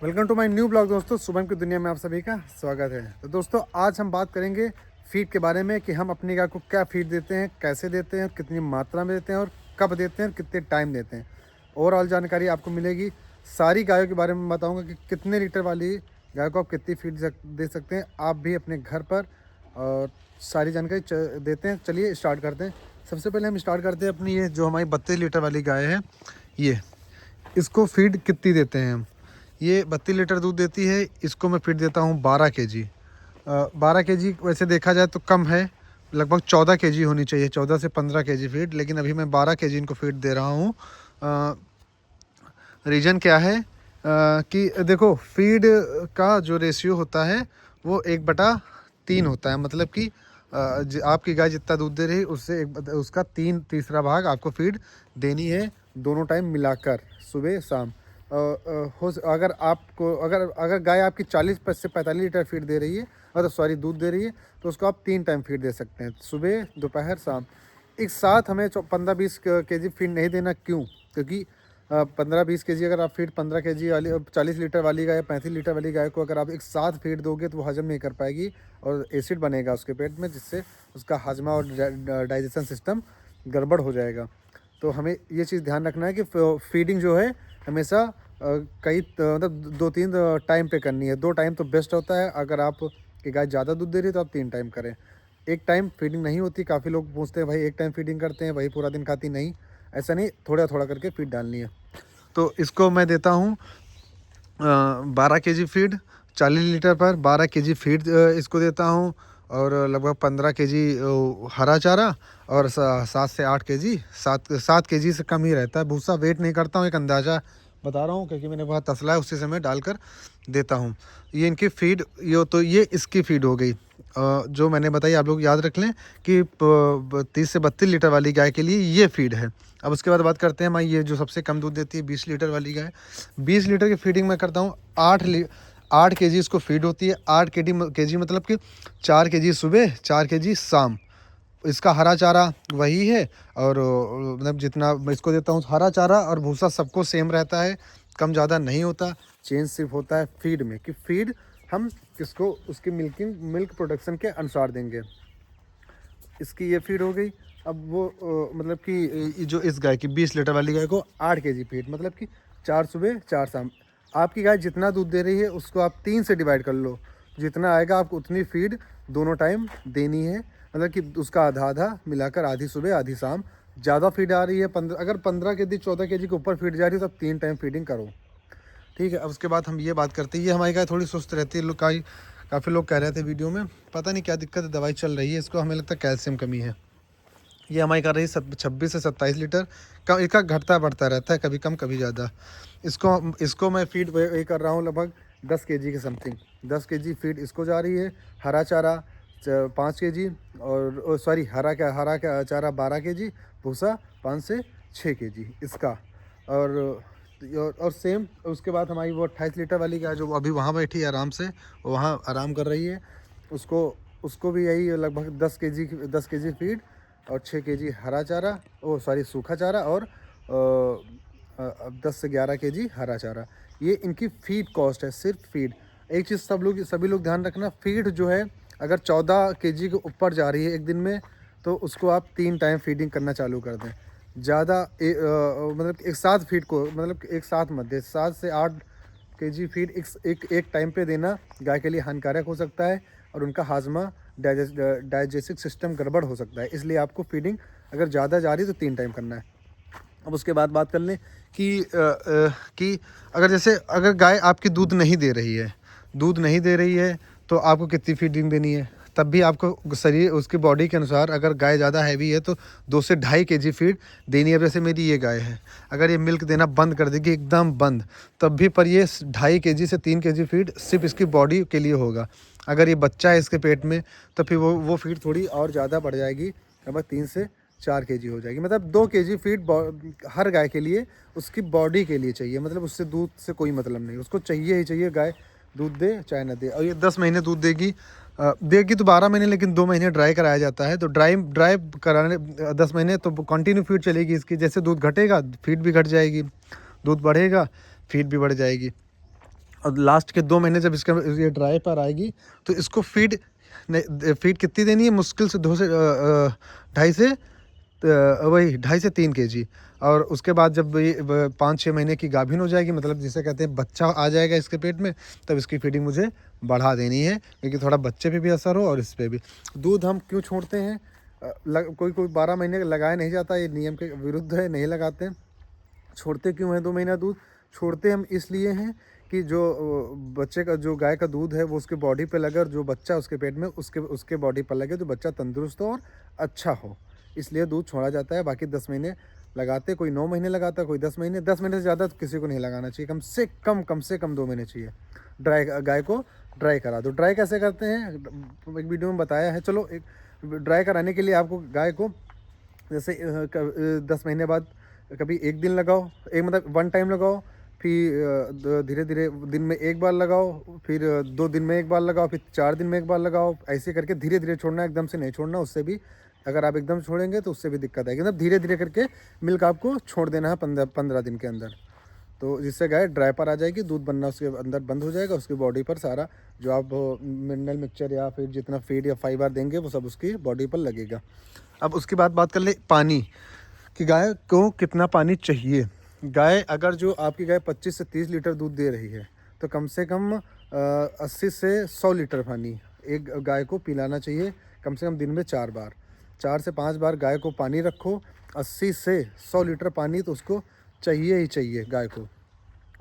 Welcome to my new blog दोस्तों। शुभम की दुनिया में आप सभी का स्वागत है। तो दोस्तों आज हम बात करेंगे फीड के बारे में कि हम अपनी गाय को क्या फीड देते हैं, कैसे देते हैं, कितनी मात्रा में देते हैं और कब देते हैं, कितने टाइम देते हैं। ओवरऑल जानकारी आपको मिलेगी। सारी गायों के बारे में बताऊंगा कि कितने लीटर वाली गाय को आप कितनी फीड दे सकते हैं आप भी अपने घर पर, और सारी जानकारी देते हैं। चलिए स्टार्ट करते हैं। सबसे पहले हम स्टार्ट करते हैं अपनी ये जो हमारी 32 लीटर वाली गाय है, ये इसको फीड कितनी देते हैं हम। ये 32 लीटर दूध देती है। इसको मैं फीड देता हूँ 12 kg। 12 kg वैसे देखा जाए तो कम है, लगभग 14 kg होनी चाहिए, 14 से 15 kg फीड, लेकिन अभी मैं 12 kg इनको फीड दे रहा हूँ। रीज़न क्या है कि देखो फीड का जो रेशियो होता है वो 1/3 होता है। मतलब कि आपकी गाय जितना दूध दे रही है उससे उसका तीसरा भाग आपको फीड देनी है, दोनों टाइम मिलाकर, सुबह शाम। अगर आपको अगर अगर गाय आपकी 40 से 45 लीटर फीड दे रही है, मतलब सॉरी दूध दे रही है, तो उसको आप 3 टाइम फीड दे सकते हैं, सुबह दोपहर शाम। एक साथ हमें 15-20 kg फीड नहीं देना। क्यों? क्योंकि 15-20 kg अगर आप फीड 15 kg वाली 40 लीटर वाली गाय, 35 लीटर वाली गाय को अगर आप एक साथ फीड दोगे तो वो हजम नहीं कर पाएगी और एसिड बनेगा उसके पेट में, जिससे उसका हाजमा और डाइजेशन सिस्टम गड़बड़ हो जाएगा। तो हमें ये चीज़ ध्यान रखना है कि फीडिंग जो है हमेशा मतलब 2-3 टाइम पे करनी है। 2 टाइम तो बेस्ट होता है। अगर आप की गाय ज़्यादा दूध दे रही है तो आप 3 टाइम करें। एक टाइम फीडिंग नहीं होती। काफ़ी लोग पूछते हैं भाई एक टाइम फीडिंग करते हैं, वही पूरा दिन खाती। नहीं, ऐसा नहीं, थोड़ा थोड़ा करके फीड डालनी है। तो इसको मैं देता हूँ 12 kg फीड 40 लीटर पर। 12 kg फीड इसको देता हूँ, और लगभग 15 kg हरा चारा, और 7 से 8 kg, 7 kg से कम ही रहता है। भूसा वेट नहीं करता हूँ, एक अंदाज़ा बता रहा हूँ क्योंकि मैंने बहुत तसला है, उसी से मैं डालकर देता हूँ। ये इनकी फीड, ये इसकी फीड हो गई। जो मैंने बताई आप लोग याद रख लें कि 30 से 32 लीटर वाली गाय के लिए ये फीड है। अब उसके बाद बात करते हैं मैं ये जो सबसे कम दूध देती है 20 लीटर वाली गाय। 20 लीटर की फीडिंग मैं करता हूँ 8 kg इसको फीड होती है। 8 kg मतलब कि 4 kg सुबह, 4 kg शाम। इसका हरा चारा वही है, और मतलब जितना मैं इसको देता हूँ हरा चारा और भूसा सबको सेम रहता है, कम ज़्यादा नहीं होता। चेंज सिर्फ होता है फीड में कि फीड हम किसको उसकी मिल्क प्रोडक्शन के अनुसार देंगे। इसकी ये फीड हो गई। अब वो मतलब कि जो इस गाय की 20 लीटर वाली गाय को 8 kg फीड, मतलब कि 4 सुबह 4 शाम। आपकी गाय जितना दूध दे रही है उसको आप 3 से डिवाइड कर लो, जितना आएगा आपको उतनी फीड दोनों टाइम देनी है। मतलब कि उसका आधा आधा मिलाकर, आधी सुबह आधी शाम। ज़्यादा फीड आ रही है, 15, अगर 15 kg 14 kg के ऊपर फीड जा रही है तो आप 3 टाइम फीडिंग करो। ठीक है। अब उसके बाद हम ये बात करते हैं, ये हमारी गाय थोड़ी सुस्त रहती है। काफ़ी लोग कह रहे थे वीडियो में, पता नहीं क्या दिक्कत है, दवाई चल रही है इसको, हमें लगता है कैल्शियम कमी है। ये हमारी कर रही है 26 से 27 लीटर। कम इसका घटता बढ़ता रहता है, कभी कम कभी ज़्यादा। इसको मैं फीड ये कर रहा हूँ लगभग 10 kg के समथिंग। 10 kg फीड इसको जा रही है। हरा चारा 5 kg, और सॉरी हरा का चारा 12 kg, भूसा 5 से 6 kg इसका। और सेम उसके बाद हमारी वो 28 लीटर वाली गाय जो अभी वहाँ बैठी है आराम से, वहाँ आराम कर रही है, उसको उसको भी यही लगभग 10 kg फीड और 6 kg हरा चारा, सूखा चारा, और 10 से 11 kg हरा चारा। ये इनकी फीड कॉस्ट है, सिर्फ फीड। एक चीज़ सभी लोग ध्यान रखना, फीड जो है अगर 14 kg के ऊपर जा रही है एक दिन में, तो उसको आप 3 टाइम फीडिंग करना चालू कर दें। ज़्यादा मतलब एक साथ फीड को, मतलब एक साथ मत दे। 7 से 8 kg फीड एक टाइम पे देना गाय के लिए हानिकारक हो सकता है, और उनका हाजमा डाइजेस्टिव सिस्टम गड़बड़ हो सकता है। इसलिए आपको फीडिंग अगर ज़्यादा जा रही है तो 3 टाइम करना है। अब उसके बाद बात कर लें कि अगर गाय आपकी दूध नहीं दे रही है तो आपको कितनी फीडिंग देनी है। तब भी आपको शरीर उसकी बॉडी के अनुसार, अगर गाय ज़्यादा हैवी है तो 2 से ढाई kg फीड देनी है। जैसे मेरी ये गाय है, अगर ये मिल्क देना बंद कर देगी एकदम बंद, तब भी पर ये 2.5 kg से 3 kg फीड सिर्फ इसकी बॉडी के लिए होगा। अगर ये बच्चा है इसके पेट में तो फिर वो फीड थोड़ी और ज़्यादा बढ़ जाएगी, लगभग 3 से 4 kg हो जाएगी। मतलब 2 kg फीड हर गाय के लिए उसकी बॉडी के लिए चाहिए। मतलब उससे दूध से कोई मतलब नहीं, उसको चाहिए ही चाहिए गाय दूध दे चाहे ना दे। और ये 10 महीने दूध देगी तो 12 महीने, लेकिन 2 महीने ड्राई कराया जाता है। तो ड्राई कराने 10 महीने तो कंटिन्यू फीड चलेगी इसकी। जैसे दूध घटेगा फीड भी घट जाएगी, दूध बढ़ेगा फीड भी बढ़ जाएगी। और लास्ट के 2 महीने जब इसका ये ड्राई पर आएगी तो इसको फीड कितनी देनी है, मुश्किल से 2 से 2.5 से वही 2.5 से 3 केजी। और उसके बाद जब ये 5-6 महीने की गाभिन हो जाएगी, मतलब जिसे कहते हैं बच्चा आ जाएगा इसके पेट में, तब इसकी फीडिंग मुझे बढ़ा देनी है, क्योंकि थोड़ा बच्चे पे भी असर हो और इस पे भी। दूध हम क्यों छोड़ते हैं, कोई 12 महीने लगाया नहीं जाता, ये नियम के विरुद्ध है, नहीं लगाते हैं। छोड़ते क्यों हैं 2 महीना दूध? छोड़ते हम इसलिए हैं कि जो बच्चे का, जो गाय का दूध है वो उसके बॉडी पे लगे, और जो बच्चा उसके पेट में उसके बॉडी पर लगे, तो बच्चा तंदुरुस्त हो और अच्छा हो, इसलिए दूध छोड़ा जाता है। बाकी 10 महीने लगाते, कोई 9 महीने लगाता, कोई 10 महीने। 10 महीने से ज़्यादा तो किसी को नहीं लगाना चाहिए, कम से कम 2 महीने चाहिए। गाय को ड्राई करा दो। ड्राई कैसे करते हैं एक वीडियो में बताया है। चलो, एक ड्राई कराने के लिए आपको गाय को जैसे 10 महीने बाद कभी 1 दिन लगाओ, एक मतलब 1 टाइम लगाओ, फिर धीरे धीरे दिन में 1 बार लगाओ, फिर 2 दिन में 1 बार लगाओ, फिर 4 दिन में 1 बार लगाओ। ऐसे करके धीरे धीरे छोड़ना, एकदम से नहीं छोड़ना, उससे भी अगर आप एकदम छोड़ेंगे तो उससे भी दिक्कत आएगी। मतलब धीरे धीरे करके मिल्क आपको छोड़ देना है 15 दिन के अंदर, तो जिससे गाय ड्राई पर आ जाएगी, दूध बनना उसके अंदर बंद हो जाएगा, उसकी बॉडी पर सारा जो आप मिनरल मिक्सचर या फिर जितना फीड या फाइबर देंगे वो सब उसकी बॉडी पर लगेगा। अब उसके बाद बात कर ले पानी कि गाय को कितना पानी चाहिए। गाय अगर जो आपकी गाय 25 से 30 लीटर दूध दे रही है, तो कम से कम 80 से 100 लीटर पानी एक गाय को पिलाना चाहिए, कम से कम दिन में 4 बार, 4 से 5 बार गाय को पानी रखो। 80 से 100 लीटर पानी तो उसको चाहिए ही चाहिए गाय को,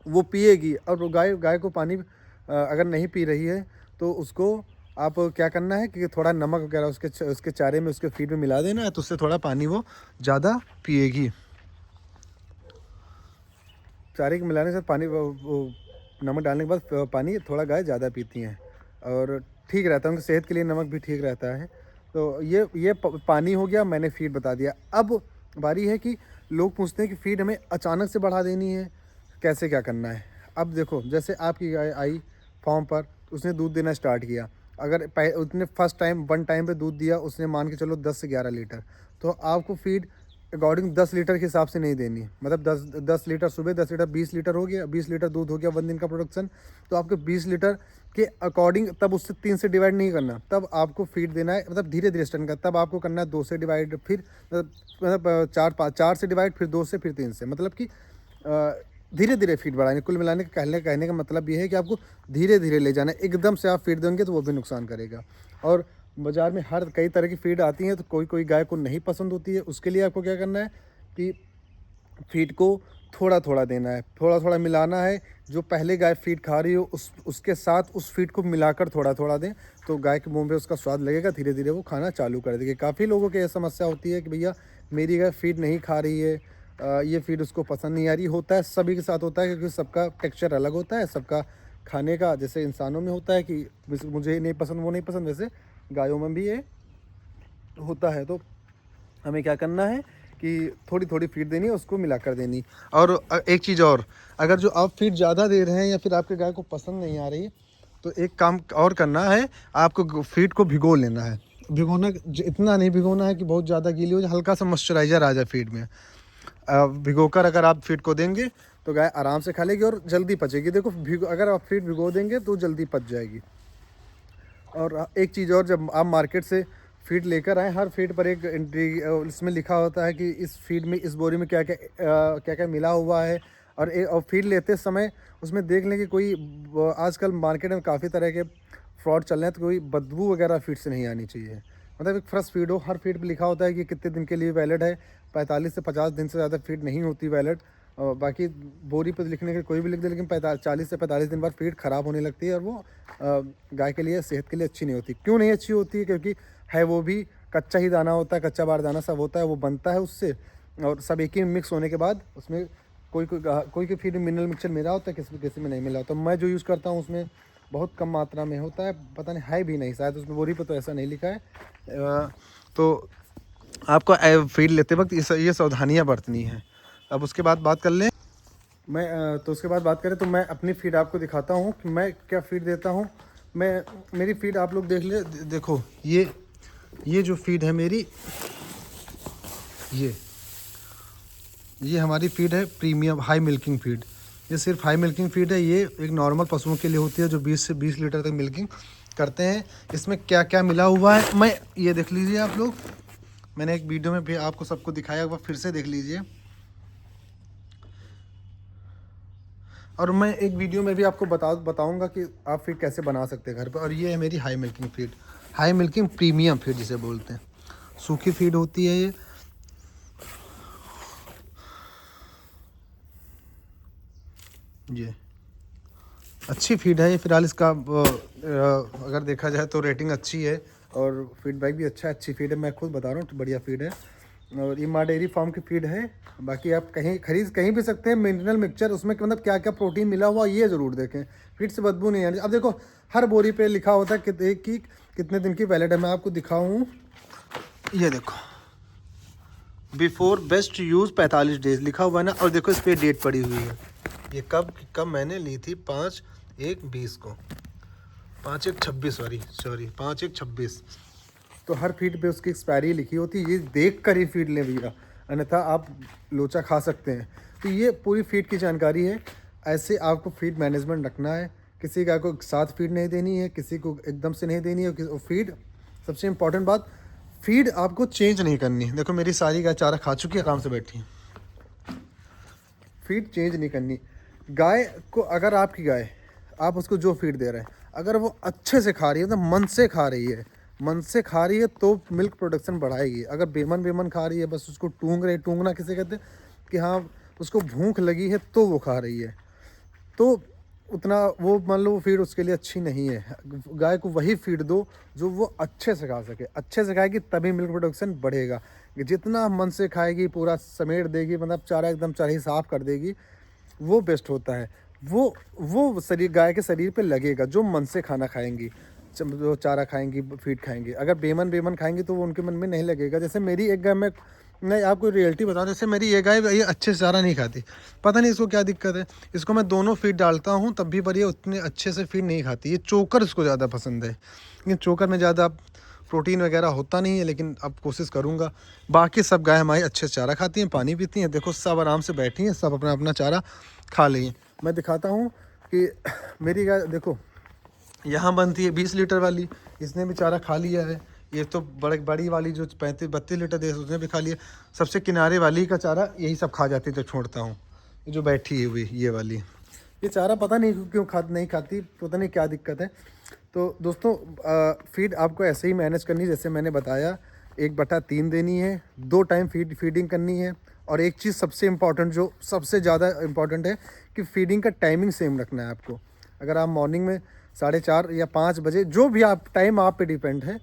वो पिएगी। और वो गाय को पानी अगर नहीं पी रही है तो उसको आप क्या करना है कि थोड़ा नमक वगैरह उसके चारे में, उसके फीड में मिला देना है, तो उससे थोड़ा पानी वो ज़्यादा पिएगी। चारे के मिलाने से पानी वो नमक डालने के बाद पानी थोड़ा गाय ज़्यादा पीती हैं और ठीक रहता है, उनकी सेहत के लिए नमक भी ठीक रहता है। तो ये पानी हो गया, मैंने फीड बता दिया। अब बारी है कि लोग पूछते हैं कि फ़ीड हमें अचानक से बढ़ा देनी है, कैसे क्या करना है। अब देखो, जैसे आपकी गाय आई फॉर्म पर, उसने दूध देना स्टार्ट किया, अगर उसने फर्स्ट टाइम 1 टाइम पे दूध दिया, उसने मान के चलो 10 से 11 लीटर, तो आपको फीड अकॉर्डिंग 10 लीटर के हिसाब से नहीं देनी, मतलब 10 लीटर सुबह, 10 लीटर 20 लीटर हो गया, 20 लीटर दूध हो गया 1 दिन का प्रोडक्शन, तो आपके 20 लीटर के अकॉर्डिंग तब उससे 3 से डिवाइड नहीं करना, तब आपको फीड देना है, मतलब धीरे धीरे स्टन का, तब आपको करना है 2 से डिवाइड, फिर मतलब 4 से डिवाइड, फिर 2 से, फिर 3 से, मतलब कि धीरे धीरे फीड बढ़ाएंगे। कुल मिलाने का कहने का मतलब ये है कि आपको धीरे धीरे ले जाना है। एकदम से आप फीड देंगे तो वो भी नुकसान करेगा। और बाज़ार में हर कई तरह की फीड आती हैं, तो कोई गाय को नहीं पसंद होती है, उसके लिए आपको क्या करना है कि फीड को थोड़ा थोड़ा देना है, थोड़ा थोड़ा मिलाना है। जो पहले गाय फीड खा रही हो उसके साथ उस फीड को मिलाकर थोड़ा थोड़ा दें, तो गाय के मुंह में उसका स्वाद लगेगा, धीरे धीरे वो खाना चालू कर देगी। काफ़ी लोगों की यह समस्या होती है कि भैया मेरी गाय फीड नहीं खा रही है, ये फीड उसको पसंद नहीं आ रही। होता है, सभी के साथ होता है, क्योंकि सबका टेक्सचर अलग होता है, सबका खाने का, जैसे इंसानों में होता है कि मुझे नहीं पसंद, वो नहीं पसंद, वैसे गायों में भी ये होता है। तो हमें क्या करना है कि थोड़ी थोड़ी फीड देनी है, उसको मिलाकर देनी। और एक चीज़ और, अगर जो आप फीड ज़्यादा दे रहे हैं या फिर आपके गाय को पसंद नहीं आ रही, तो एक काम और करना है, आपको फीड को भिगो लेना है। भिगोना इतना नहीं भिगोना है कि बहुत ज़्यादा गीली हो जाए, हल्का सा मॉइस्चराइज़र आ जाए फीड में। भिगोकर अगर आप फीड को देंगे तो गाय आराम से खा लेगी और जल्दी पचेगी। देखो, अगर आप फीड भिगो देंगे तो जल्दी पच जाएगी। और एक चीज़ और, जब आप मार्केट से फीड लेकर आएँ, हर फीड पर एक इसमें लिखा होता है कि इस फीड में, इस बोरी में क्या क्या मिला हुआ है। और फीड लेते समय उसमें देख लें कि कोई आजकल मार्केट में काफ़ी तरह के फ्रॉड चल रहे हैं, तो कोई बदबू वगैरह फीड से नहीं आनी चाहिए। मतलब एक फ्रेश फीड हो, हर फीड पर लिखा होता है कि कितने दिन के लिए वैलिड है, 45 से 50 दिन से ज़्यादा फीड नहीं होती वैलिड। बाकी बोरी पर लिखने के कोई भी लिख दे, लेकिन 40 से 45 दिन बाद फीड ख़राब होने लगती है, और वो गाय के लिए, सेहत के लिए अच्छी नहीं होती। क्यों नहीं अच्छी होती है? क्योंकि है वो भी कच्चा ही दाना होता है, कच्चा बार दाना सब होता है, वो बनता है उससे, और सब एक ही मिक्स होने के बाद उसमें कोई फीड मिनरल मिक्सचर मिला होता है, किसी में नहीं मिला होता। मैं जो यूज़ करता हूँ उसमें बहुत कम मात्रा में होता है, पता नहीं है भी नहीं, शायद उसमें बोरी पर तो ऐसा नहीं लिखा है। तो आपको फीड लेते वक्त ये सावधानियाँ बरतनी है। अब उसके बाद बात कर लें, तो उसके बाद बात करें तो मैं अपनी फीड आपको दिखाता हूँ कि मैं क्या फीड देता हूँ। मेरी फीड आप लोग देख ले, देखो ये जो फीड है मेरी, ये हमारी फीड है प्रीमियम हाई मिल्किंग फीड। ये सिर्फ हाई मिल्किंग फीड है। ये एक नॉर्मल पशुओं के लिए होती है जो 20 से 20 लीटर तक मिल्किंग करते हैं। इसमें क्या क्या मिला हुआ है मैं ये देख लीजिए आप लोग। मैंने एक वीडियो में भी आपको सबको दिखाया हुआ, फिर से देख लीजिए। और मैं एक वीडियो में भी आपको बताऊंगा कि आप फीड कैसे बना सकते हैं घर पर। और ये है मेरी high milking feed, high milking premium feed जिसे बोलते हैं। सूखी फीड होती है ये अच्छी फीड है ये। फिलहाल इसका अगर देखा जाए तो रेटिंग अच्छी है और फीडबैक भी अच्छा है। अच्छी फीड है, मैं खुद बता रहा हूँ, तो बढ़िया फीड है। और ये माँ डेयरी फार्म की फीड है। बाकी आप खरीद कहीं भी सकते हैं। मिनरल मिक्सचर उसमें मतलब क्या क्या प्रोटीन मिला हुआ ये ज़रूर देखें। फीड से बदबू नहीं आनी। अब देखो हर बोरी पे लिखा होता है कि कितने दिन की वैलिड है। मैं आपको दिखाऊँ, ये देखो बिफोर बेस्ट यूज़ 45 डेज लिखा हुआ है ना। और देखो इस पर डेट पड़ी हुई है, ये कब मैंने ली थी, 5/1/20 को, 5/1/26 सॉरी 5/1/26। तो हर फीड पे उसकी एक्सपायरी लिखी होती है। ये देख कर ही फीड लें भैया, अन्यथा आप लोचा खा सकते हैं। तो ये पूरी फीड की जानकारी है। ऐसे आपको फीड मैनेजमेंट रखना है। किसी गाय को साथ फीड नहीं देनी है, किसी को एकदम से नहीं देनी है। फीड सबसे इम्पॉर्टेंट बात, फीड आपको चेंज नहीं करनी है। देखो मेरी सारी गाय चारा खा चुकी है, आराम से बैठी है। फीड चेंज नहीं करनी। गाय को अगर आपकी गाय, आप उसको जो फीड दे रहे हैं, अगर वो अच्छे से खा रही है, तो मन से खा रही है, मन से खा रही है तो मिल्क प्रोडक्शन बढ़ाएगी। अगर बेमन खा रही है, बस उसको टूंगना किसे कहते हैं कि हाँ उसको भूख लगी है तो वो खा रही है, तो उतना वो मान लो वो फीड उसके लिए अच्छी नहीं है। गाय को वही फीड दो जो वो अच्छे से खा सके। अच्छे से खाएगी तभी मिल्क प्रोडक्शन बढ़ेगा। जितना मन से खाएगी, पूरा समेट देगी, मतलब चारा एकदम चारा साफ़ कर देगी, वो बेस्ट होता है। वो शरीर गाय के शरीर पे लगेगा जो मन से खाना खाएंगी, जो चारा खाएंगी, फीड खाएंगी। अगर बेमन खाएंगी तो वो उनके मन में नहीं लगेगा। जैसे मेरी एक गाय में, मैं आपको रियलिटी बताऊं, जैसे मेरी ये गाय ये अच्छे से चारा नहीं खाती, पता नहीं इसको क्या दिक्कत है। इसको मैं दोनों फीड डालता हूँ तब भी पर ये उतने अच्छे से फीड नहीं खाती। ये चोकर इसको ज़्यादा पसंद है, लेकिन चोकर में ज़्यादा प्रोटीन वगैरह होता नहीं है, लेकिन अब कोशिश करूँगा। बाकी सब गाय हमारी अच्छे से चारा खाती हैं, पानी पीती हैं। देखो सब आराम से बैठी हैं, सब अपना अपना चारा खा लें। मैं दिखाता हूँ कि मेरी गाय देखो यहाँ बनती है 20 लीटर वाली, इसने भी चारा खा लिया है। ये तो बड़ी वाली जो 35-32 लीटर दे उसने भी खा लिया। सबसे किनारे वाली का चारा यही सब खा जाती है जो छोड़ता हूँ। ये जो बैठी है हुई ये वाली, ये चारा पता नहीं क्यों नहीं खाती, पता नहीं क्या दिक्कत है। तो दोस्तों फीड आपको ऐसे ही मैनेज करनी जैसे मैंने बताया। 1/3 देनी है, 2 टाइम फीडिंग करनी है। और एक चीज़ सबसे इम्पॉर्टेंट, जो सबसे ज़्यादा इम्पॉर्टेंट है, कि फीडिंग का टाइमिंग सेम रखना है आपको। अगर आप मॉर्निंग में 4:30 या 5 बजे, जो भी आप टाइम आप पे डिपेंड है,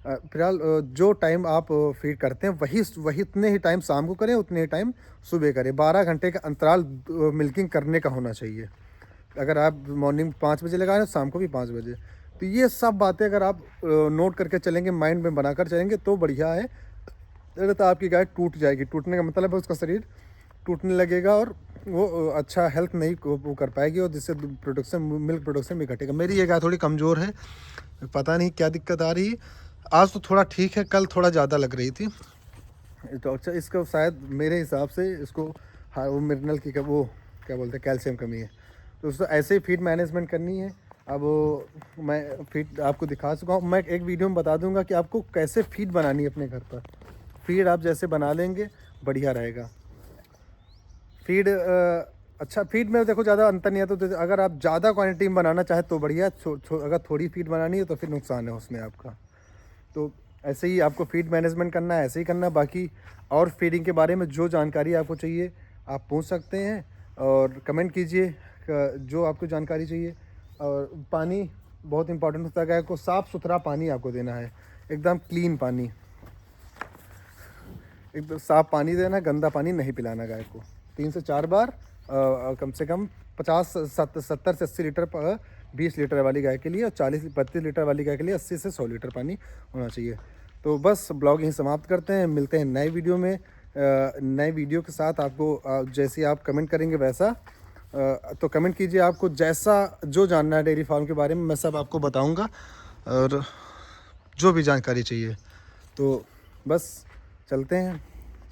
फिलहाल जो टाइम आप फीड करते हैं वही उतने ही टाइम शाम को करें, उतने ही टाइम सुबह करें। 12 घंटे का अंतराल मिल्किंग करने का होना चाहिए। अगर आप मॉर्निंग 5 बजे लगा रहे हैं, शाम को भी 5 बजे। तो ये सब बातें अगर आप नोट करके चलेंगे, माइंड में बनाकर चलेंगे तो बढ़िया है। अरे तो आपकी गाय टूट जाएगी। टूटने का मतलब है उसका शरीर टूटने लगेगा और वो अच्छा हेल्थ नहीं वो कर पाएगी, और जिससे मिल्क प्रोडक्शन भी घटेगा। मेरी ये गाय थोड़ी कमज़ोर है, पता नहीं क्या दिक्कत आ रही है। आज तो थोड़ा ठीक है, कल थोड़ा ज़्यादा लग रही थी। तो अच्छा, इसको शायद मेरे हिसाब से इसको हाँ वो मिनरल की वो क्या बोलते हैं, कैल्शियम कमी है। तो उसको ऐसे ही फीड मैनेजमेंट करनी है। अब मैं फीड आपको दिखा चुका हूँ। मैं एक वीडियो में बता दूंगा कि आपको कैसे फीड बनानी है अपने घर पर। फीड आप जैसे बना लेंगे बढ़िया रहेगा। फीड अच्छा, फीड में देखो ज़्यादा अंतर नहीं है। तो अगर आप ज़्यादा क्वांटिटी में बनाना चाहे तो बढ़िया, अगर थोड़ी फीड बनानी है तो फिर नुकसान है उसमें आपका। तो ऐसे ही आपको फीड मैनेजमेंट करना है, ऐसे ही करना है। बाकी और फीडिंग के बारे में जो जानकारी आपको चाहिए आप पूछ सकते हैं और कमेंट कीजिए जो आपको जानकारी चाहिए। और पानी बहुत इंपॉर्टेंट होता है। गाय को साफ़ सुथरा पानी आपको देना है, एकदम क्लीन पानी, एकदम साफ़ पानी देना, गंदा पानी नहीं पिलाना गाय को। 3 से 4 बार कम से कम 70 से 80 लीटर 20 लीटर वाली गाय के लिए, और 40-32 लीटर वाली गाय के लिए 80 से 100 लीटर पानी होना चाहिए। तो बस ब्लॉग यहीं समाप्त करते हैं। मिलते हैं नए वीडियो में, नए वीडियो के साथ। आपको जैसे आप कमेंट करेंगे वैसा, तो कमेंट कीजिए। आपको जैसा जो जानना है डेयरी फार्म के बारे में मैं सब आपको बताऊँगा, और जो भी जानकारी चाहिए। तो बस चलते हैं,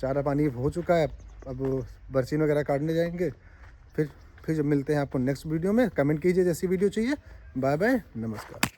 चारा पानी हो चुका है, अब बरसीन वगैरह काटने जाएंगे, फिर फिर जब मिलते हैं आपको नेक्स्ट वीडियो में, कमेंट कीजिए जैसी वीडियो चाहिए। बाय बाय, नमस्कार।